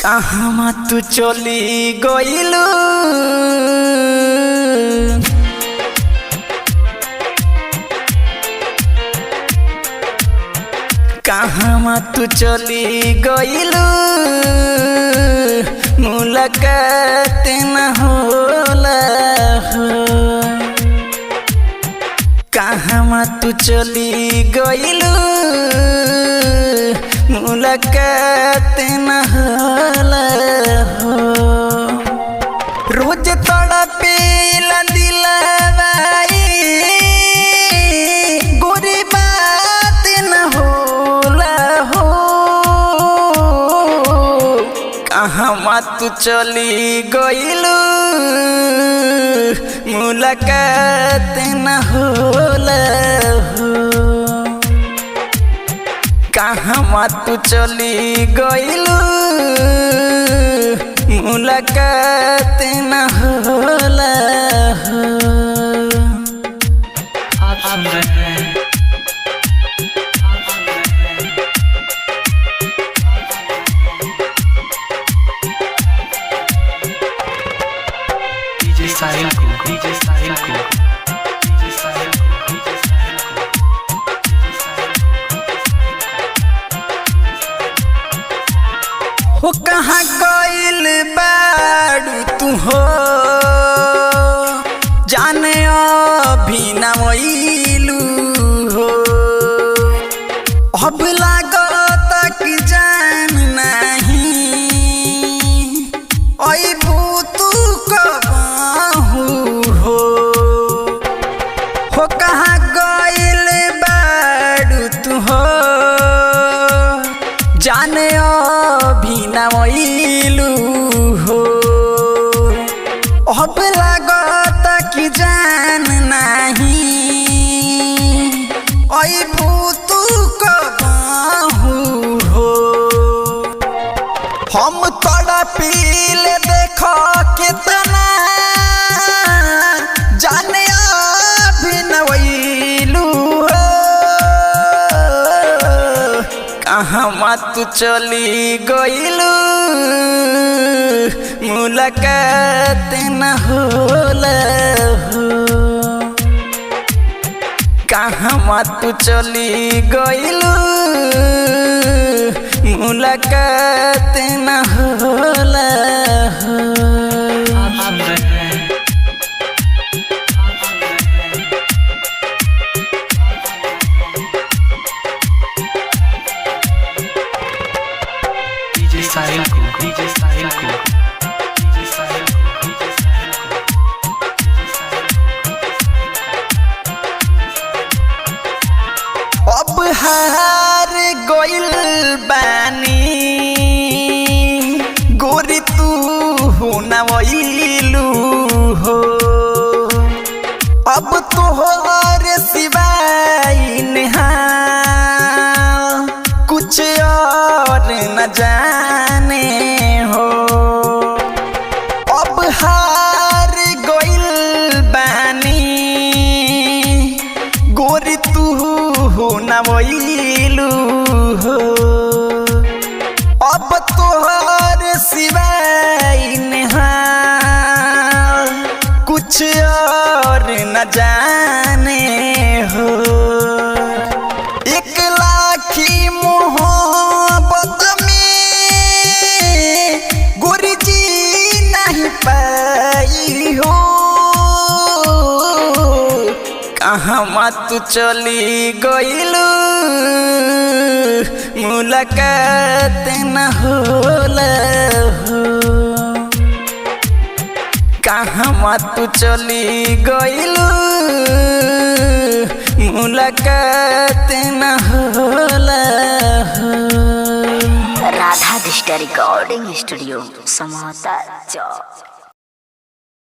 कहाँ तू चली गइलू कहाँ तू चली गइलू मुलाकात न होला हो। कहाँ तू चली गइलू मुलाकात न होला हो। रोज तड़पेला दिलवाई गोरी बात न होला हो। कहाँ तू चली गइलू मुलाकात न होला हो। कहाँ तू चली गइलू मुलाकात न होला हो। आप सुन रहे हैं डीजे साहिल को डीजे साहिल को डीजे साहिल को डीजे साहिल को हो कहाँ गइल बाड़ू तू हो जाने अभी न वइलू हो। अब लागत कि जान नहीं अइबू तू कबहू हो। हो कहाँ गइल बाड़ू तू हो जाने अभी न वइलू हो। अब लागत कि जान नहीं अइबू तू कबहू हो। हम तड़पिल देख कितना जाने अभी न वइलू हो। कहाँ तू चली गइलू मुलाकात न होला हो। कहाँ तू चली गइलू मुलाकात न होला हो। आप सुन रहे हैं डीजे साहिल को डीजे साहिल को डीजे साहिल को डीजे साहिल को अब हार गइल बानी गोरी तू हो न वइलू हो। अब तोहर सिवाय नेहा कुछ और न जाने हो। अब हार गइल बानी गोरी तू हो न वइलू हो। अब तोहर सिवाय नेहा कुछ और न जाने हो। एक लाखी मोहब्बत में गोरी जी नहीं पाई हो। कहाँ तू चली गइलू मुलाकात न होला हो। कहाँ तू चली गइलू मुलाकात न होला हो। राधा डिजिटल रिकॉर्डिंग स्टूडियो समोता चौक।